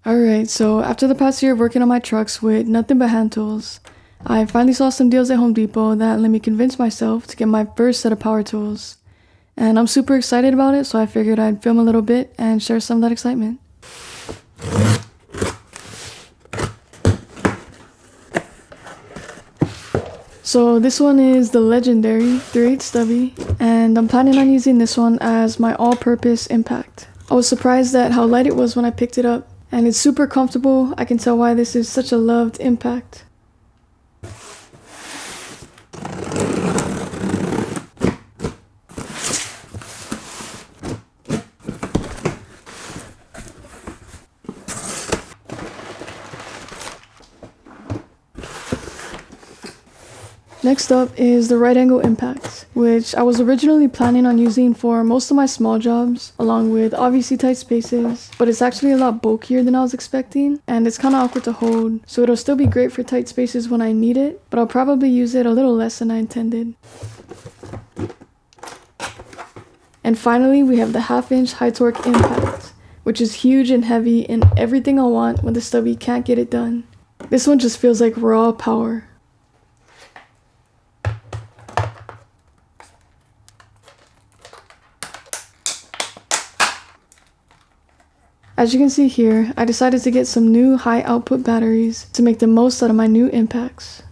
Alright, so after the past year of working on my trucks with nothing but hand tools, I finally saw some deals at Home Depot that let me convince myself to get my first set of power tools. And I'm super excited about it, so I figured I'd film a little bit and share some of that excitement. So this one is the legendary 3/8 Stubby, and I'm planning on using this one as my all-purpose impact. I was surprised at how light it was when I picked it up, and it's super comfortable. I can tell why this is such a loved impact. Next up is the right angle impact, which I was originally planning on using for most of my small jobs, along with obviously tight spaces, but it's actually a lot bulkier than I was expecting, and it's kind of awkward to hold, so it'll still be great for tight spaces when I need it, but I'll probably use it a little less than I intended. And finally, we have the 1/2" high torque impact, which is huge and heavy and everything I want when the Stubby can't get it done. This one just feels like raw power. As you can see here, I decided to get some new high output batteries to make the most out of my new impacts.